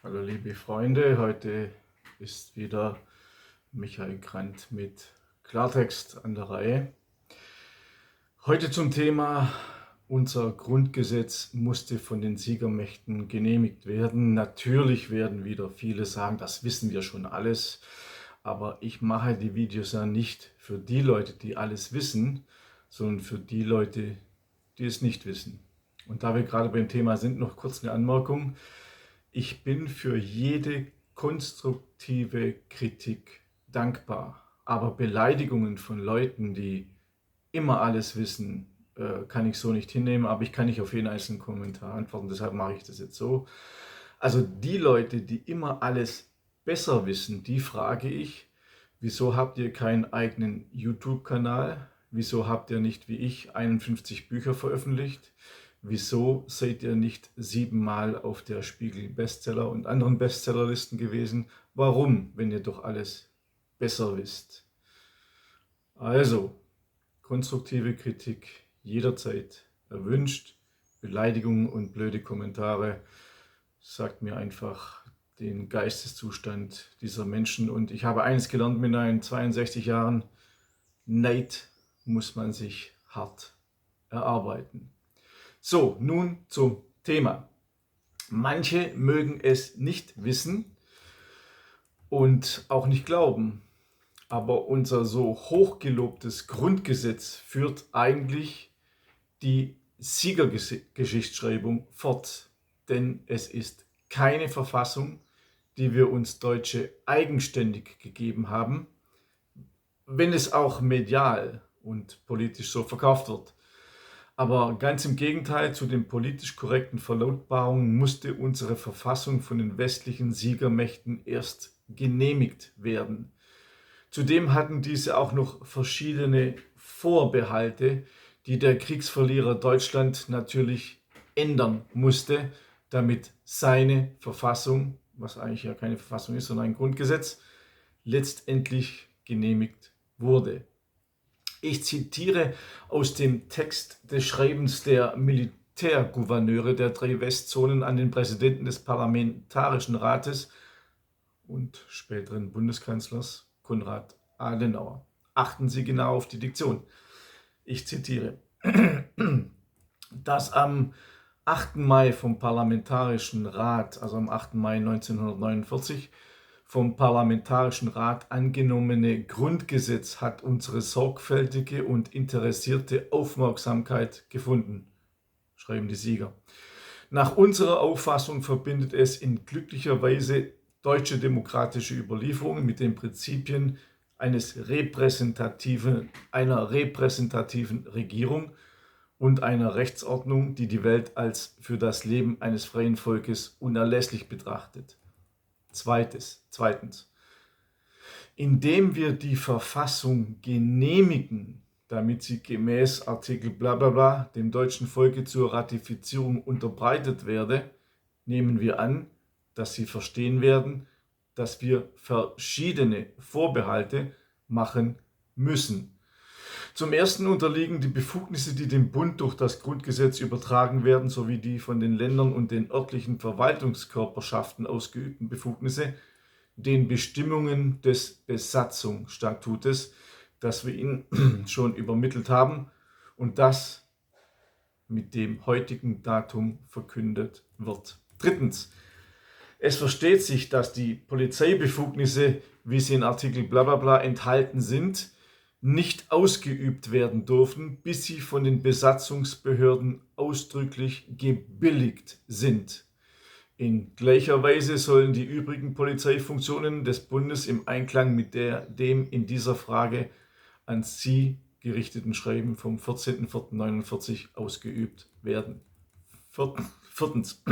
Hallo liebe Freunde, heute ist wieder Michael Grant mit Klartext an der Reihe. Heute zum Thema: Unser Grundgesetz musste von den Siegermächten genehmigt werden. Natürlich werden wieder viele sagen, das wissen wir schon alles, aber ich mache die Videos ja nicht für die Leute, die alles wissen, sondern für die Leute, die es nicht wissen. Und da wir gerade beim Thema sind, noch kurz eine Anmerkung. Ich bin für jede konstruktive Kritik dankbar, aber Beleidigungen von Leuten, die immer alles wissen, kann ich so nicht hinnehmen, aber ich kann nicht auf jeden einzelnen Kommentar antworten, deshalb mache ich das jetzt so. Also die Leute, die immer alles besser wissen, die frage ich: Wieso habt ihr keinen eigenen YouTube-Kanal? Wieso habt ihr nicht wie ich 51 Bücher veröffentlicht? Wieso seid ihr nicht 7-mal auf der Spiegel-Bestseller und anderen Bestsellerlisten gewesen? Warum, wenn ihr doch alles besser wisst? Also, konstruktive Kritik jederzeit erwünscht. Beleidigungen und blöde Kommentare sagt mir einfach den Geisteszustand dieser Menschen. Und ich habe eines gelernt mit meinen 62 Jahren: Neid muss man sich hart erarbeiten. So, nun zum Thema. Manche mögen es nicht wissen und auch nicht glauben, aber unser so hochgelobtes Grundgesetz führt eigentlich die Siegergeschichtsschreibung fort. Denn es ist keine Verfassung, die wir uns Deutsche eigenständig gegeben haben, wenn es auch medial und politisch so verkauft wird. Aber ganz im Gegenteil zu den politisch korrekten Verlautbarungen musste unsere Verfassung von den westlichen Siegermächten erst genehmigt werden. Zudem hatten diese auch noch verschiedene Vorbehalte, die der Kriegsverlierer Deutschland natürlich ändern musste, damit seine Verfassung, was eigentlich ja keine Verfassung ist, sondern ein Grundgesetz, letztendlich genehmigt wurde. Ich zitiere aus dem Text des Schreibens der Militärgouverneure der 3 Westzonen an den Präsidenten des Parlamentarischen Rates und späteren Bundeskanzlers Konrad Adenauer. Achten Sie genau auf die Diktion. Ich zitiere: Das am 8. Mai vom Parlamentarischen Rat, also am 8. Mai 1949, vom Parlamentarischen Rat angenommene Grundgesetz hat unsere sorgfältige und interessierte Aufmerksamkeit gefunden, schreiben die Sieger. Nach unserer Auffassung verbindet es in glücklicher Weise deutsche demokratische Überlieferung mit den Prinzipien einer repräsentativen Regierung und einer Rechtsordnung, die die Welt als für das Leben eines freien Volkes unerlässlich betrachtet. Zweitens, indem wir die Verfassung genehmigen, damit sie gemäß Artikel blablabla dem deutschen Volke zur Ratifizierung unterbreitet werde, nehmen wir an, dass sie verstehen werden, dass wir verschiedene Vorbehalte machen müssen. Zum Ersten unterliegen die Befugnisse, die dem Bund durch das Grundgesetz übertragen werden, sowie die von den Ländern und den örtlichen Verwaltungskörperschaften ausgeübten Befugnisse, den Bestimmungen des Besatzungsstatutes, das wir Ihnen schon übermittelt haben und das mit dem heutigen Datum verkündet wird. Drittens, es versteht sich, dass die Polizeibefugnisse, wie sie in Artikel blablabla enthalten sind, nicht ausgeübt werden dürfen, bis sie von den Besatzungsbehörden ausdrücklich gebilligt sind. In gleicher Weise sollen die übrigen Polizeifunktionen des Bundes im Einklang mit dem in dieser Frage an Sie gerichteten Schreiben vom 14.04.49 ausgeübt werden. Viertens.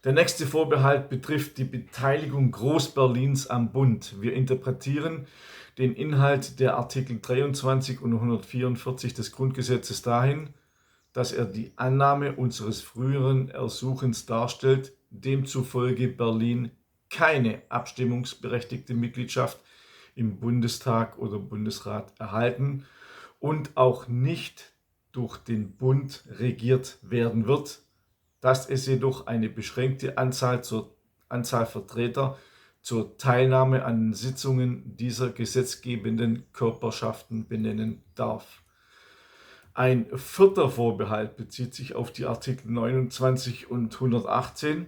Der nächste Vorbehalt betrifft die Beteiligung Großberlins am Bund. Wir interpretieren den Inhalt der Artikel 23 und 144 des Grundgesetzes dahin, dass er die Annahme unseres früheren Ersuchens darstellt, demzufolge Berlin keine abstimmungsberechtigte Mitgliedschaft im Bundestag oder Bundesrat erhalten und auch nicht durch den Bund regiert werden wird, dass es jedoch eine beschränkte Anzahl Vertreter zur Teilnahme an den Sitzungen dieser gesetzgebenden Körperschaften benennen darf. Ein vierter Vorbehalt bezieht sich auf die Artikel 29 und 118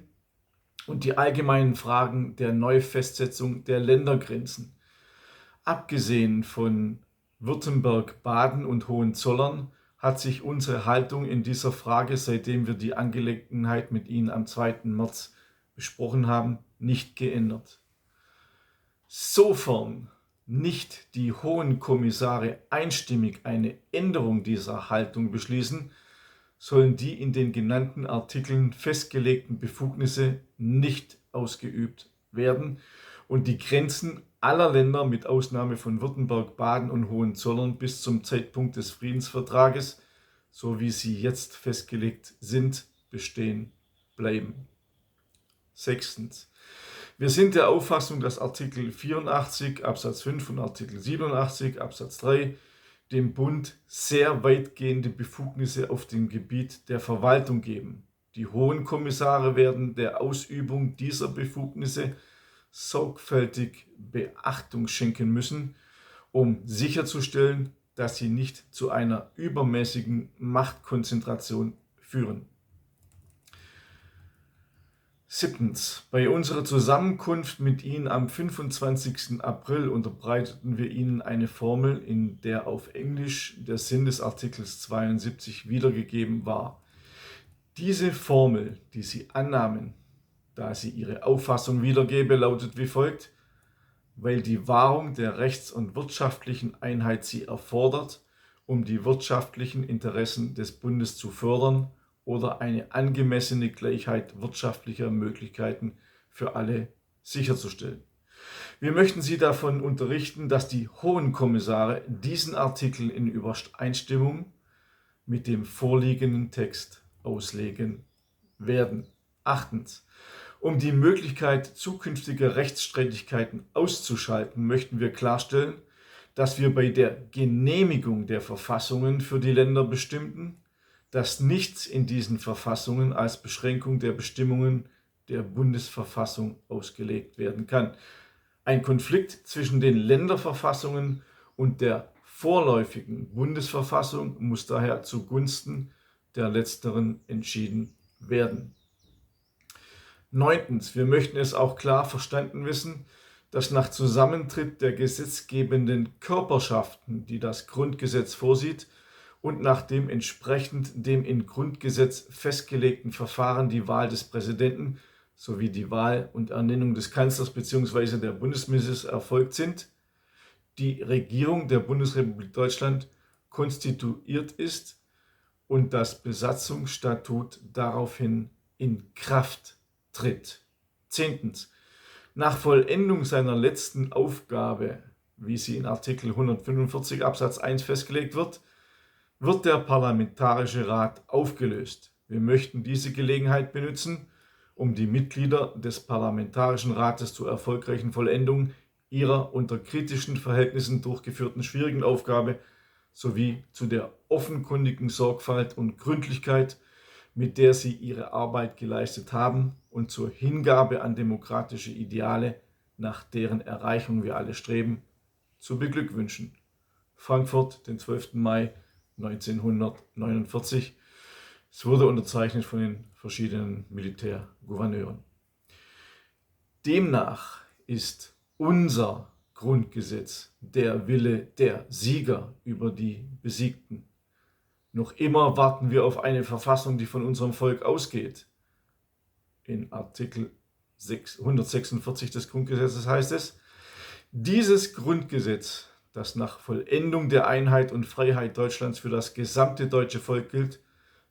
und die allgemeinen Fragen der Neufestsetzung der Ländergrenzen. Abgesehen von Württemberg, Baden und Hohenzollern hat sich unsere Haltung in dieser Frage, seitdem wir die Angelegenheit mit Ihnen am 2. März besprochen haben, nicht geändert. Sofern nicht die Hohen Kommissare einstimmig eine Änderung dieser Haltung beschließen, sollen die in den genannten Artikeln festgelegten Befugnisse nicht ausgeübt werden und die Grenzen aller Länder mit Ausnahme von Württemberg, Baden und Hohenzollern bis zum Zeitpunkt des Friedensvertrages, so wie sie jetzt festgelegt sind, bestehen bleiben. 6. Wir sind der Auffassung, dass Artikel 84 Absatz 5 und Artikel 87 Absatz 3 dem Bund sehr weitgehende Befugnisse auf dem Gebiet der Verwaltung geben. Die Hohen Kommissare werden der Ausübung dieser Befugnisse sorgfältig Beachtung schenken müssen, um sicherzustellen, dass sie nicht zu einer übermäßigen Machtkonzentration führen. 7. Bei unserer Zusammenkunft mit Ihnen am 25. April unterbreiteten wir Ihnen eine Formel, in der auf Englisch der Sinn des Artikels 72 wiedergegeben war. Diese Formel, die Sie annahmen, da sie Ihre Auffassung wiedergebe, lautet wie folgt: Weil die Wahrung der rechts- und wirtschaftlichen Einheit sie erfordert, um die wirtschaftlichen Interessen des Bundes zu fördern oder eine angemessene Gleichheit wirtschaftlicher Möglichkeiten für alle sicherzustellen. Wir möchten Sie davon unterrichten, dass die Hohen Kommissare diesen Artikel in Übereinstimmung mit dem vorliegenden Text auslegen werden. 8. Um die Möglichkeit zukünftiger Rechtsstreitigkeiten auszuschalten, möchten wir klarstellen, dass wir bei der Genehmigung der Verfassungen für die Länder bestimmten, dass nichts in diesen Verfassungen als Beschränkung der Bestimmungen der Bundesverfassung ausgelegt werden kann. Ein Konflikt zwischen den Länderverfassungen und der vorläufigen Bundesverfassung muss daher zugunsten der letzteren entschieden werden. 9. Wir möchten es auch klar verstanden wissen, dass nach Zusammentritt der gesetzgebenden Körperschaften, die das Grundgesetz vorsieht, und nach dem entsprechend dem im Grundgesetz festgelegten Verfahren die Wahl des Präsidenten sowie die Wahl und Ernennung des Kanzlers bzw. der Bundesminister erfolgt sind, die Regierung der Bundesrepublik Deutschland konstituiert ist und das Besatzungsstatut daraufhin in Kraft tritt. 10. Nach Vollendung seiner letzten Aufgabe, wie sie in Artikel 145 Absatz 1 festgelegt wird, wird der Parlamentarische Rat aufgelöst. Wir möchten diese Gelegenheit benutzen, um die Mitglieder des Parlamentarischen Rates zur erfolgreichen Vollendung ihrer unter kritischen Verhältnissen durchgeführten schwierigen Aufgabe sowie zu der offenkundigen Sorgfalt und Gründlichkeit, mit der sie ihre Arbeit geleistet haben, und zur Hingabe an demokratische Ideale, nach deren Erreichung wir alle streben, zu beglückwünschen. Frankfurt, den 12. Mai 1949. Es wurde unterzeichnet von den verschiedenen Militärgouverneuren. Demnach ist unser Grundgesetz der Wille der Sieger über die Besiegten. Noch immer warten wir auf eine Verfassung, die von unserem Volk ausgeht. In Artikel 146 des Grundgesetzes heißt es: Dieses Grundgesetz, das nach Vollendung der Einheit und Freiheit Deutschlands für das gesamte deutsche Volk gilt,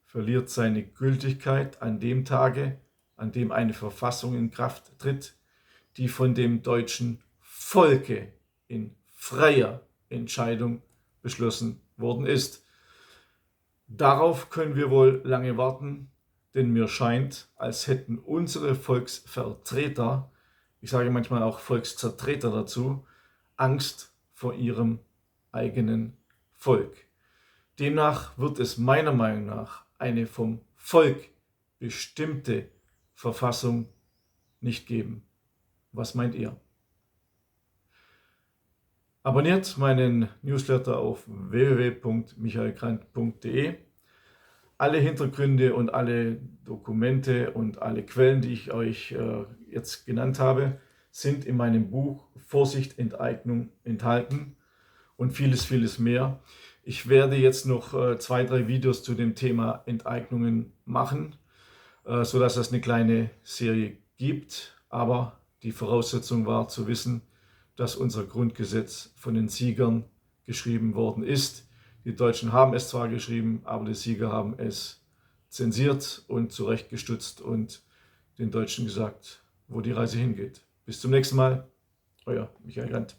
verliert seine Gültigkeit an dem Tage, an dem eine Verfassung in Kraft tritt, die von dem deutschen Volke in freier Entscheidung beschlossen worden ist. Darauf können wir wohl lange warten, denn mir scheint, als hätten unsere Volksvertreter, ich sage manchmal auch Volkszertreter dazu, Angst vor ihrem eigenen Volk. Demnach wird es meiner Meinung nach eine vom Volk bestimmte Verfassung nicht geben. Was meint ihr? Abonniert meinen Newsletter auf www.michaelgrant.de. Alle Hintergründe und alle Dokumente und alle Quellen, die ich euch jetzt genannt habe, sind in meinem Buch Vorsicht, Enteignung enthalten und vieles, vieles mehr. Ich werde jetzt noch 2, 3 Videos zu dem Thema Enteignungen machen, sodass es eine kleine Serie gibt. Aber die Voraussetzung war zu wissen, dass unser Grundgesetz von den Siegern geschrieben worden ist. Die Deutschen haben es zwar geschrieben, aber die Sieger haben es zensiert und zurechtgestutzt und den Deutschen gesagt, wo die Reise hingeht. Bis zum nächsten Mal, euer Michael Grant.